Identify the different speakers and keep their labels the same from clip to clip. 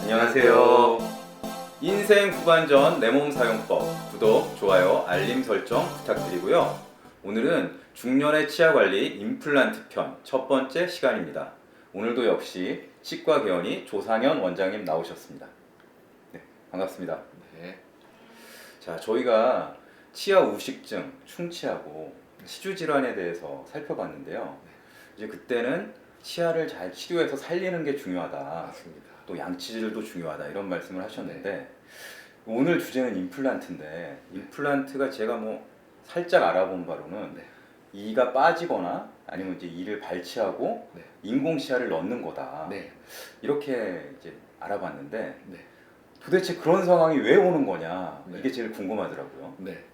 Speaker 1: 안녕하세요. 인생 후반전 내 몸 사용법 구독, 좋아요, 알림 설정 부탁드리고요. 오늘은 중년의 치아 관리 임플란트 편 첫 번째 시간입니다. 오늘도 역시 치과 개원이 조상현 원장님 나오셨습니다. 네, 반갑습니다.
Speaker 2: 네.
Speaker 1: 자, 저희가 치아 우식증, 충치하고 치주 질환에 대해서 살펴봤는데요. 이제 그때는 치아를 잘 치료해서 살리는 게 중요하다.
Speaker 2: 맞습니다.
Speaker 1: 또 양치질도 중요하다 이런 말씀을 하셨는데 오늘 주제는 임플란트인데 임플란트가 제가 뭐 살짝 알아본 바로는
Speaker 2: 네.
Speaker 1: 이가 빠지거나 아니면 이제 이를 발치하고
Speaker 2: 네.
Speaker 1: 인공 치아를 넣는 거다.
Speaker 2: 네.
Speaker 1: 이렇게 이제 알아봤는데
Speaker 2: 네.
Speaker 1: 도대체 그런 상황이 왜 오는 거냐
Speaker 2: 네.
Speaker 1: 이게 제일 궁금하더라고요.
Speaker 2: 네.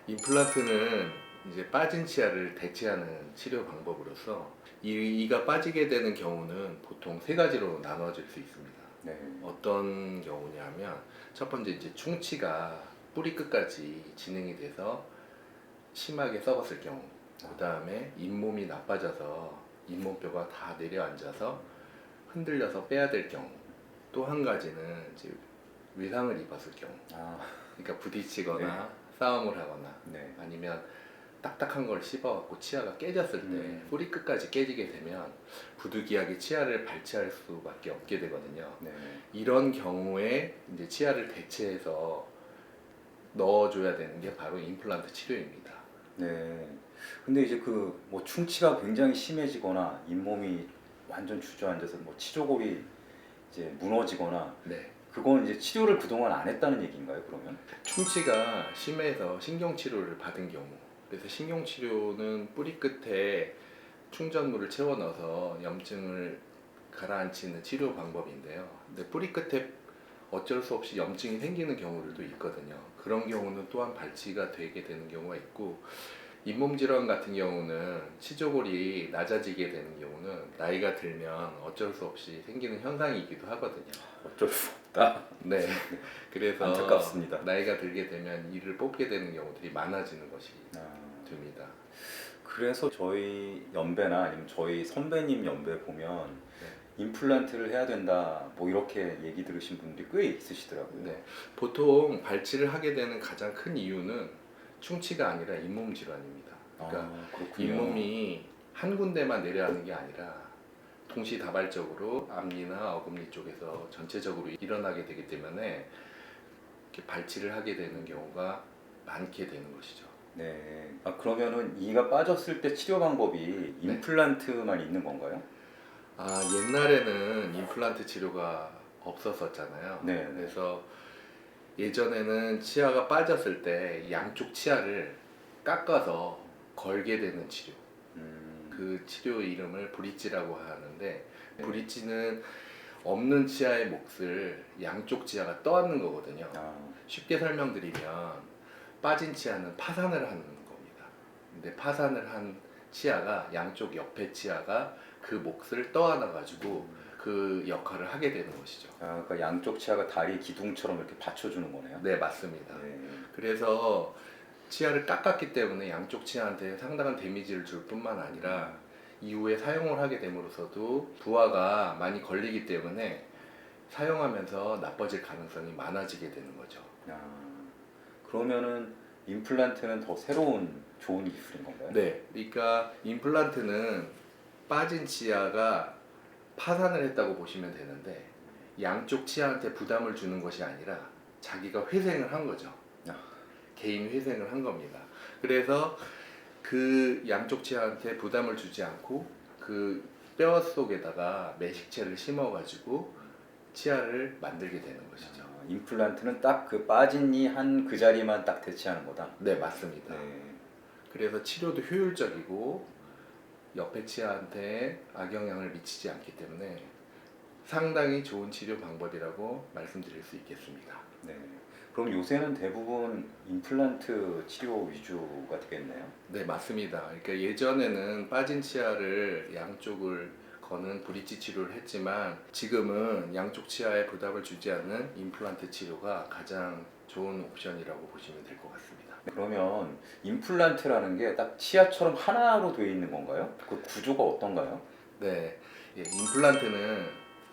Speaker 2: 임플란트는 이제 빠진 치아를 대체하는 치료 방법으로서 이가 빠지게 되는 경우는 보통 세 가지로 나눠질 수 있습니다.
Speaker 1: 네.
Speaker 2: 어떤 경우냐면 첫 번째 이제 충치가 뿌리 끝까지 진행이 돼서 심하게 썩었을 경우, 그 다음에 잇몸이 나빠져서 잇몸뼈가 다 내려앉아서 흔들려서 빼야 될 경우, 또 한 가지는 이제 외상을 입었을 경우,
Speaker 1: 아,
Speaker 2: 그러니까 부딪히거나 싸움을 하거나
Speaker 1: 네.
Speaker 2: 아니면 딱딱한 걸 씹어갖고 치아가 깨졌을 때 뿌리 끝까지 깨지게 되면 부득이하게 치아를 발치할 수밖에 없게 되거든요.
Speaker 1: 네.
Speaker 2: 이런 경우에 이제 치아를 대체해서 넣어줘야 되는 게 바로 임플란트 치료입니다.
Speaker 1: 네. 근데 이제 그 뭐 충치가 굉장히 심해지거나 잇몸이 완전 주저앉아서 뭐 치조골이 이제 무너지거나
Speaker 2: 네.
Speaker 1: 그건 이제 치료를 그동안 안 했다는 얘기인가요, 그러면?
Speaker 2: 충치가 심해서 신경치료를 받은 경우, 그래서 신경치료는 뿌리 끝에 충전물을 채워 넣어서 염증을 가라앉히는 치료 방법인데요. 근데 뿌리 끝에 어쩔 수 없이 염증이 생기는 경우들도 있거든요. 그런 경우는 또한 발치가 되게 되는 경우가 있고, 잇몸 질환 같은 경우는 치조골이 낮아지게 되는 경우는 나이가 들면 어쩔 수 없이 생기는 현상이기도 하거든요.
Speaker 1: 어쩔 수 없다.
Speaker 2: 네. 그래서
Speaker 1: 안타깝습니다.
Speaker 2: 나이가 들게 되면 이를 뽑게 되는 경우들이 많아지는 것이
Speaker 1: 아,
Speaker 2: 됩니다.
Speaker 1: 그래서 저희 연배나 아니면 저희 선배님 연배 보면 임플란트를 해야 된다 뭐 이렇게 얘기 들으신 분들이 꽤 있으시더라고요.
Speaker 2: 네. 보통 발치를 하게 되는 가장 큰 이유는 충치가 아니라 잇몸 질환입니다. 그러니까
Speaker 1: 아, 그렇군요.
Speaker 2: 잇몸이 한 군데만 내려가는 게 아니라 동시다발적으로 앞니나 어금니 쪽에서 전체적으로 일어나게 되기 때문에 이렇게 발치를 하게 되는 경우가 많게 되는 것이죠.
Speaker 1: 네. 아, 그러면은 이가 빠졌을 때 치료 방법이 임플란트만 있는 건가요?
Speaker 2: 아, 옛날에는 임플란트 치료가 없었었잖아요.
Speaker 1: 네.
Speaker 2: 그래서 예전에는 치아가 빠졌을 때 양쪽 치아를 깎아서 걸게 되는 치료. 그 치료 이름을 브릿지라고 하는데, 브릿지는 없는 치아의 몫을 양쪽 치아가 떠안는 거거든요.
Speaker 1: 아,
Speaker 2: 쉽게 설명드리면 빠진 치아는 파산을 하는 겁니다. 근데 파산을 한 치아가 양쪽 옆에 치아가 그 몫을 떠안아 가지고 그 역할을 하게 되는 것이죠.
Speaker 1: 아, 그러니까 양쪽 치아가 다리 기둥처럼 이렇게 받쳐주는 거네요.
Speaker 2: 네, 맞습니다.
Speaker 1: 네.
Speaker 2: 그래서 치아를 깎았기 때문에 양쪽 치아한테 상당한 데미지를 줄 뿐만 아니라 이후에 사용을 하게 됨으로써도 부하가 많이 걸리기 때문에 사용하면서 나빠질 가능성이 많아지게 되는 거죠.
Speaker 1: 아, 그러면은 임플란트는 더 새로운 좋은 기술인 건가요?
Speaker 2: 네, 그러니까 임플란트는 빠진 치아가 파산을 했다고 보시면 되는데 양쪽 치아한테 부담을 주는 것이 아니라 자기가 회생을 한 거죠. 개인 회생을 한 겁니다. 그래서 그 양쪽 치아한테 부담을 주지 않고 그 뼈 속에다가 매식체를 심어가지고 치아를 만들게 되는 것이죠.
Speaker 1: 아, 임플란트는 딱 그 빠진 이 한 그 자리만 딱 대체하는 거다.
Speaker 2: 네, 맞습니다.
Speaker 1: 네.
Speaker 2: 그래서 치료도 효율적이고 옆에 치아한테 악영향을 미치지 않기 때문에 상당히 좋은 치료 방법이라고 말씀드릴 수 있겠습니다.
Speaker 1: 네. 그럼 요새는 대부분 임플란트 치료 위주가 되겠네요.
Speaker 2: 네, 맞습니다. 그러니까 예전에는 빠진 치아를 양쪽을 거는 브릿지 치료를 했지만 지금은 양쪽 치아에 부담을 주지 않는 임플란트 치료가 가장 좋은 옵션이라고 보시면 될 것 같습니다.
Speaker 1: 그러면 임플란트라는 게 딱 치아처럼 하나로 되어 있는 건가요? 그 구조가 어떤가요?
Speaker 2: 네, 임플란트는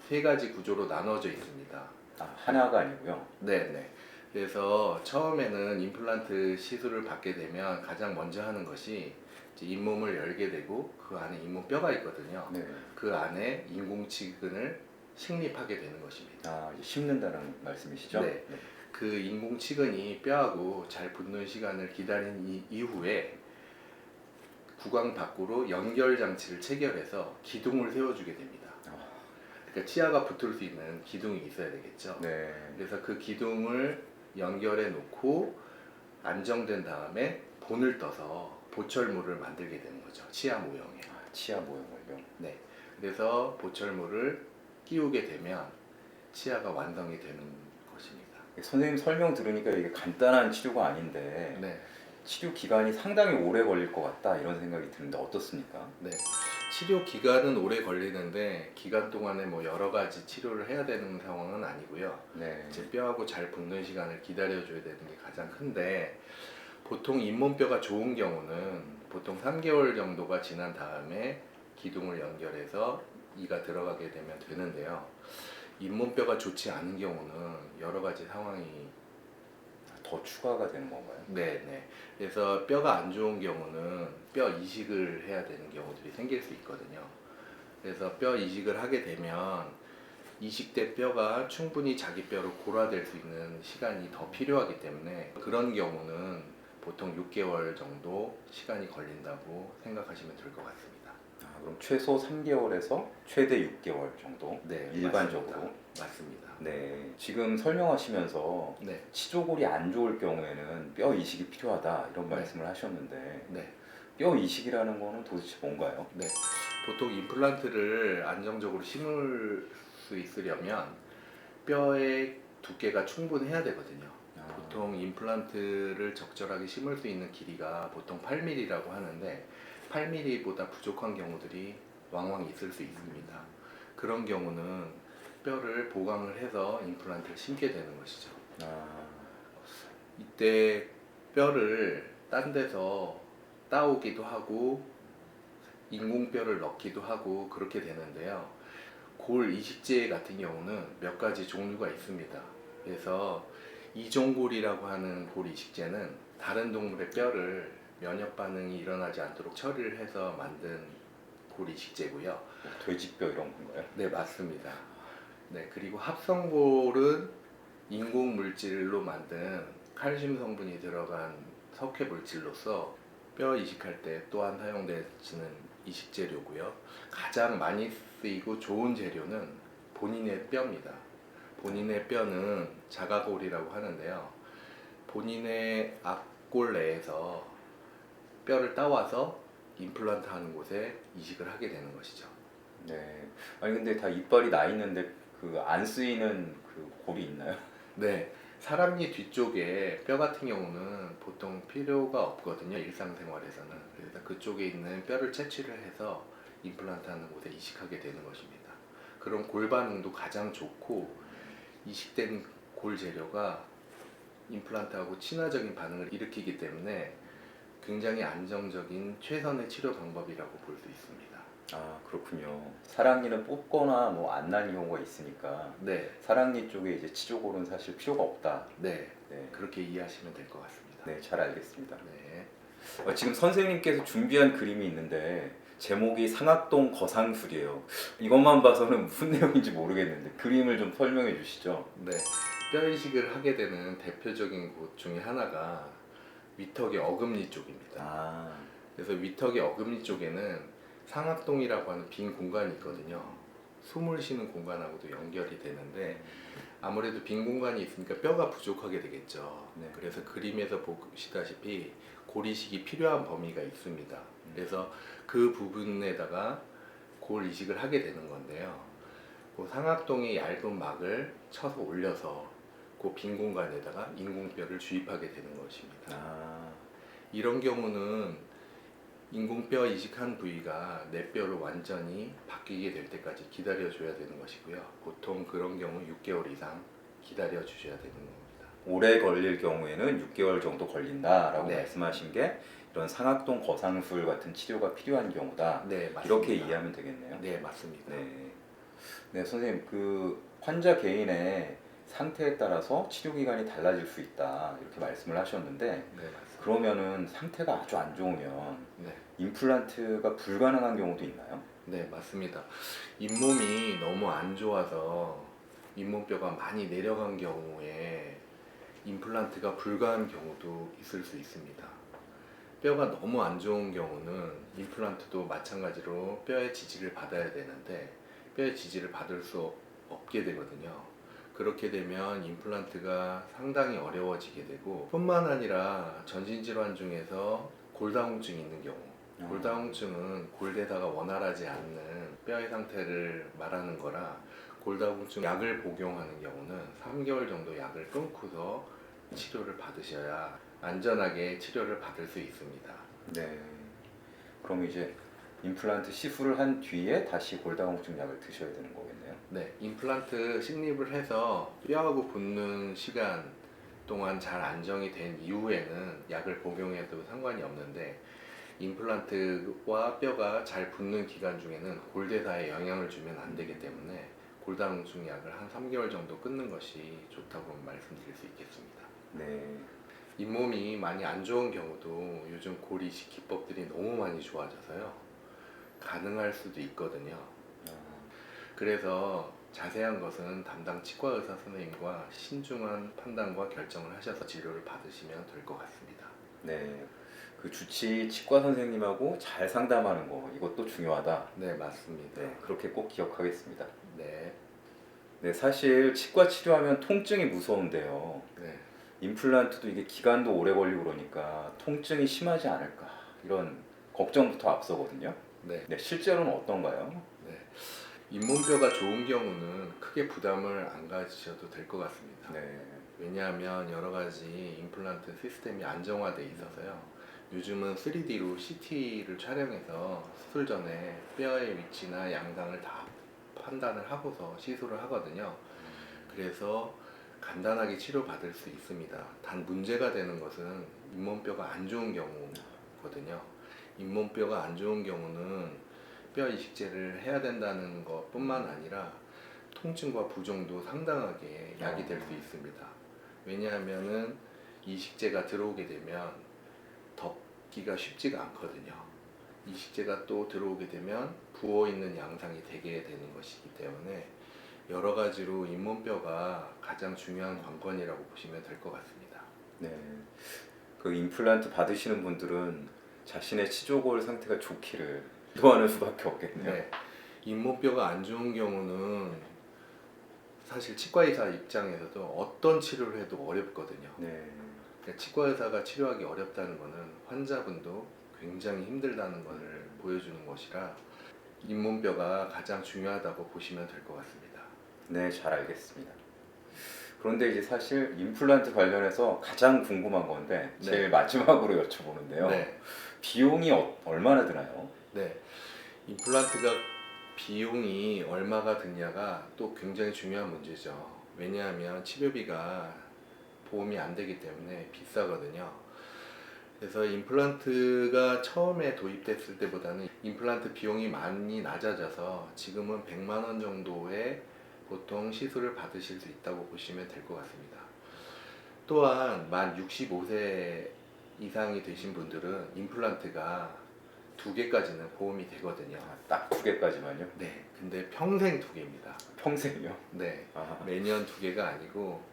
Speaker 2: 세 가지 구조로 나눠져 있습니다.
Speaker 1: 아, 하나가 아니고요.
Speaker 2: 네네. 그래서 처음에는 임플란트 시술을 받게 되면 가장 먼저 하는 것이 이제 잇몸을 열게 되고 그 안에 잇몸뼈가 있거든요.
Speaker 1: 네.
Speaker 2: 그 안에 인공치근을 식립하게 되는 것입니다.
Speaker 1: 아, 이제 심는다는 말씀이시죠?
Speaker 2: 네. 그 인공치근이 뼈하고 잘 붙는 시간을 기다린 이후에 구강 밖으로 연결 장치를 체결해서 기둥을 세워주게 됩니다.
Speaker 1: 아.
Speaker 2: 그러니까 치아가 붙을 수 있는 기둥이 있어야 되겠죠.
Speaker 1: 네.
Speaker 2: 그래서 그 기둥을 연결해 놓고 안정된 다음에 본을 떠서 보철물을 만들게 되는 거죠. 치아 모형에.
Speaker 1: 아, 치아 모형을요.
Speaker 2: 네. 그래서 보철물을 끼우게 되면 치아가 완성이 되는 것입니다.
Speaker 1: 선생님 설명 들으니까 이게 간단한 치료가 아닌데
Speaker 2: 네.
Speaker 1: 치료 기간이 상당히 오래 걸릴 것 같다 이런 생각이 드는데 어떻습니까?
Speaker 2: 네. 치료 기간은 오래 걸리는데 기간 동안에 뭐 여러 가지 치료를 해야 되는 상황은 아니고요.
Speaker 1: 네.
Speaker 2: 이제 뼈하고 잘 붙는 시간을 기다려줘야 되는 게 가장 큰데 보통 잇몸뼈가 좋은 경우는 보통 3개월 정도가 지난 다음에 기둥을 연결해서 이가 들어가게 되면 되는데요. 잇몸뼈가 좋지 않은 경우는 여러 가지 상황이
Speaker 1: 더 추가가 되는 건가요?
Speaker 2: 네네. 그래서 뼈가 안 좋은 경우는 뼈 이식을 해야 되는 경우들이 생길 수 있거든요. 그래서 뼈 이식을 하게 되면 이식된 뼈가 충분히 자기 뼈로 골아될 수 있는 시간이 더 필요하기 때문에 그런 경우는 보통 6개월 정도 시간이 걸린다고 생각하시면 될 것 같습니다.
Speaker 1: 아, 그럼 최소 3개월에서 최대 6개월 정도?
Speaker 2: 네,
Speaker 1: 일반적으로?
Speaker 2: 맞습니다.
Speaker 1: 네. 지금 설명하시면서
Speaker 2: 네,
Speaker 1: 치조골이 안 좋을 경우에는 뼈 이식이 필요하다 이런
Speaker 2: 네.
Speaker 1: 말씀을 하셨는데
Speaker 2: 네,
Speaker 1: 뼈 이식이라는 거는 도대체 뭔가요?
Speaker 2: 네. 보통 임플란트를 안정적으로 심을 수 있으려면 뼈의 두께가 충분해야 되거든요.
Speaker 1: 아,
Speaker 2: 보통 임플란트를 적절하게 심을 수 있는 길이가 보통 8mm라고 하는데 8mm보다 부족한 경우들이 왕왕 있을 수 있습니다. 그런 경우는 뼈를 보강을 해서 임플란트를 심게 되는 것이죠.
Speaker 1: 아,
Speaker 2: 이때 뼈를 딴 데서 따오기도 하고 인공뼈를 넣기도 하고 그렇게 되는데요. 골 이식제 같은 경우는 몇 가지 종류가 있습니다. 그래서 이종골이라고 하는 골 이식제는 다른 동물의 뼈를 면역 반응이 일어나지 않도록 처리를 해서 만든 골 이식제고요.
Speaker 1: 뭐 돼지뼈 이런 건가요?
Speaker 2: 네, 맞습니다. 네, 그리고 합성골은 인공 물질로 만든 칼슘 성분이 들어간 석회 물질로서 뼈 이식할 때 또한 사용되는 이식 재료고요. 가장 많이 쓰이고 좋은 재료는 본인의 뼈입니다. 본인의 뼈는 자가골이라고 하는데요. 본인의 앞골 내에서 뼈를 따와서 임플란트 하는 곳에 이식을 하게 되는 것이죠.
Speaker 1: 네. 아니 근데 다 이빨이 나 있는데 그 안 쓰이는 그 골이 있나요?
Speaker 2: 네, 사람니 뒤쪽에 뼈 같은 경우는 보통 필요가 없거든요, 일상생활에서는. 그래서 그쪽에 있는 뼈를 채취를 해서 임플란트 하는 곳에 이식하게 되는 것입니다. 그럼 골 반응도 가장 좋고 이식된 골 재료가 임플란트하고 친화적인 반응을 일으키기 때문에 굉장히 안정적인 최선의 치료 방법이라고 볼 수 있습니다.
Speaker 1: 아, 그렇군요. 사랑니는 뽑거나 뭐 안 나는 경우가 있으니까
Speaker 2: 네,
Speaker 1: 사랑니 쪽에 이제 치조골은 사실 필요가 없다.
Speaker 2: 네,
Speaker 1: 네.
Speaker 2: 그렇게 이해하시면 될 것 같습니다.
Speaker 1: 네, 잘 알겠습니다.
Speaker 2: 네.
Speaker 1: 지금 선생님께서 준비한 그림이 있는데 제목이 상악동 거상술이에요. 이것만 봐서는 무슨 내용인지 모르겠는데 그림을 좀 설명해 주시죠.
Speaker 2: 네, 뼈 이식을 하게 되는 대표적인 곳 중에 하나가 위턱의 어금니 쪽입니다.
Speaker 1: 아,
Speaker 2: 그래서 위턱의 어금니 쪽에는 상악동이라고 하는 빈 공간이 있거든요. 숨을 쉬는 공간하고도 연결이 되는데 아무래도 빈 공간이 있으니까 뼈가 부족하게 되겠죠.
Speaker 1: 네.
Speaker 2: 그래서 그림에서 보시다시피 골 이식이 필요한 범위가 있습니다. 그래서 그 부분에다가 골 이식을 하게 되는 건데요. 그 상악동의 얇은 막을 쳐서 올려서 그 빈 공간에다가 인공뼈를 주입하게 되는 것입니다.
Speaker 1: 아,
Speaker 2: 이런 경우는 인공뼈 이식한 부위가 내 뼈로 완전히 바뀌게 될 때까지 기다려 줘야 되는 것이고요. 보통 그런 경우 6개월 이상 기다려 주셔야 되는 겁니다.
Speaker 1: 오래 걸릴 경우에는 6개월 정도 걸린다라고
Speaker 2: 네.
Speaker 1: 말씀하신 게 이런 상악동 거상술 같은 치료가 필요한 경우다.
Speaker 2: 네, 맞습니다.
Speaker 1: 이렇게 이해하면 되겠네요.
Speaker 2: 네, 맞습니다.
Speaker 1: 네. 네, 선생님, 그 환자 개인의 상태에 따라서 치료 기간이 달라질 수 있다 이렇게 말씀을 하셨는데,
Speaker 2: 네, 맞습니다.
Speaker 1: 그러면은 상태가 아주 안 좋으면
Speaker 2: 네.
Speaker 1: 임플란트가 불가능한 경우도 있나요?
Speaker 2: 네, 맞습니다. 잇몸이 너무 안 좋아서 잇몸뼈가 많이 내려간 경우에 임플란트가 불가한 경우도 있을 수 있습니다. 뼈가 너무 안 좋은 경우는 임플란트도 마찬가지로 뼈의 지지를 받아야 되는데 뼈의 지지를 받을 수 없게 되거든요. 그렇게 되면 임플란트가 상당히 어려워지게 되고 뿐만 아니라 전신질환 중에서 골다공증이 있는 경우, 골다공증은 골대사가 원활하지 않는 뼈의 상태를 말하는 거라 골다공증 약을 복용하는 경우는 3개월 정도 약을 끊고서 치료를 받으셔야 안전하게 치료를 받을 수 있습니다.
Speaker 1: 네. 그럼 이제 임플란트 시술을 한 뒤에 다시 골다공증 약을 드셔야 되는 거겠네요.
Speaker 2: 네, 임플란트 식립을 해서 뼈하고 붙는 시간 동안 잘 안정이 된 이후에는 약을 복용해도 상관이 없는데 임플란트와 뼈가 잘 붙는 기간 중에는 골대사에 영향을 주면 안 되기 때문에 골다공증 약을 한 3개월 정도 끊는 것이 좋다고 말씀드릴 수 있겠습니다.
Speaker 1: 네.
Speaker 2: 잇몸이 많이 안 좋은 경우도 요즘 골 이식 기법들이 너무 많이 좋아져서요. 가능할 수도 있거든요.
Speaker 1: 아,
Speaker 2: 그래서 자세한 것은 담당 치과 의사 선생님과 신중한 판단과 결정을 하셔서 치료를 받으시면 될 것 같습니다.
Speaker 1: 네. 그 주치 치과 선생님하고 잘 상담하는 거 이것도 중요하다.
Speaker 2: 네, 맞습니다.
Speaker 1: 네, 그렇게 꼭 기억하겠습니다.
Speaker 2: 네,
Speaker 1: 네, 사실 치과 치료하면 통증이 무서운데요.
Speaker 2: 네.
Speaker 1: 임플란트도 이게 기간도 오래 걸리고 그러니까 통증이 심하지 않을까 이런 걱정부터 앞서거든요.
Speaker 2: 네.
Speaker 1: 네, 실제로는 어떤가요?
Speaker 2: 네. 잇몸뼈가 좋은 경우는 크게 부담을 안 가지셔도 될 것 같습니다.
Speaker 1: 네,
Speaker 2: 왜냐하면 여러 가지 임플란트 시스템이 안정화되어 있어서요. 요즘은 3D로 CT를 촬영해서 수술 전에 뼈의 위치나 양상을 다 판단을 하고서 시술을 하거든요. 그래서 간단하게 치료받을 수 있습니다. 단 문제가 되는 것은 잇몸뼈가 안 좋은 경우거든요. 잇몸뼈가 안 좋은 경우는 뼈 이식제를 해야 된다는 것뿐만 아니라 통증과 부종도 상당하게 야기될 수 있습니다. 왜냐하면은 이식제가 들어오게 되면 덮기가 쉽지가 않거든요. 이식제가 또 들어오게 되면 부어있는 양상이 되게 되는 것이기 때문에 여러 가지로 잇몸뼈가 가장 중요한 관건이라고 보시면 될 것 같습니다.
Speaker 1: 네. 그 임플란트 받으시는 분들은 자신의 치조골 상태가 좋기를 기도하는 수밖에 없겠네요.
Speaker 2: 네, 잇몸뼈가 안 좋은 경우는 사실 치과 의사 입장에서도 어떤 치료를 해도 어렵거든요.
Speaker 1: 네.
Speaker 2: 그러니까 치과 의사가 치료하기 어렵다는 것은 환자분도 굉장히 힘들다는 것을 보여주는 것이라 잇몸뼈가 가장 중요하다고 보시면 될 것 같습니다.
Speaker 1: 네, 잘 알겠습니다. 그런데 이제 사실 임플란트 관련해서 가장 궁금한 건데
Speaker 2: 네.
Speaker 1: 제일 마지막으로 여쭤보는데요.
Speaker 2: 네,
Speaker 1: 비용이 얼마나 드나요?
Speaker 2: 네. 임플란트가 비용이 얼마가 드냐가 또 굉장히 중요한 문제죠. 왜냐하면 치료비가 보험이 안 되기 때문에 비싸거든요. 그래서 임플란트가 처음에 도입됐을 때보다는 임플란트 비용이 많이 낮아져서 지금은 100만 원 정도의 보통 시술을 받으실 수 있다고 보시면 될 것 같습니다. 또한 만 65세 이상이 되신 분들은 임플란트가 2개까지는 보험이 되거든요.
Speaker 1: 딱 2개까지만요?
Speaker 2: 네, 근데 평생 2개입니다.
Speaker 1: 평생요?
Speaker 2: 네,
Speaker 1: 아,
Speaker 2: 매년 2개가 아니고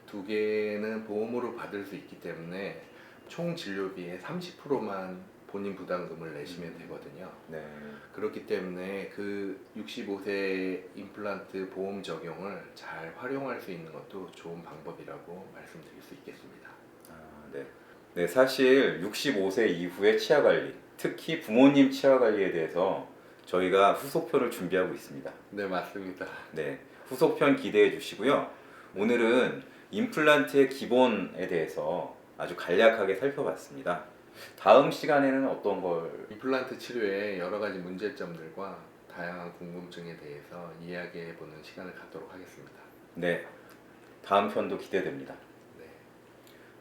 Speaker 2: 2개는 보험으로 받을 수 있기 때문에 총 진료비의 30%만 본인 부담금을 내시면 되거든요.
Speaker 1: 네.
Speaker 2: 그렇기 때문에 그 65세 임플란트 보험 적용을 잘 활용할 수 있는 것도 좋은 방법이라고 말씀드릴 수 있겠습니다.
Speaker 1: 아, 네. 네, 사실 65세 이후의 치아 관리, 특히 부모님 치아 관리에 대해서 저희가 후속편을 준비하고 있습니다.
Speaker 2: 네, 맞습니다.
Speaker 1: 네, 후속편 기대해 주시고요. 오늘은 임플란트의 기본에 대해서 아주 간략하게 살펴봤습니다. 다음 시간에는 어떤 걸?
Speaker 2: 임플란트 치료의 여러 가지 문제점들과 다양한 궁금증에 대해서 이야기해 보는 시간을 갖도록 하겠습니다.
Speaker 1: 네, 다음 편도 기대됩니다.
Speaker 2: 네.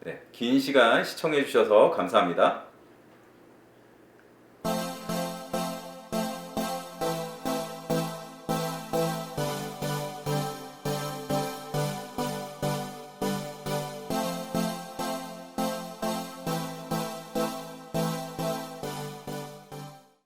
Speaker 1: 네, 긴 시간 시청해 주셔서 감사합니다.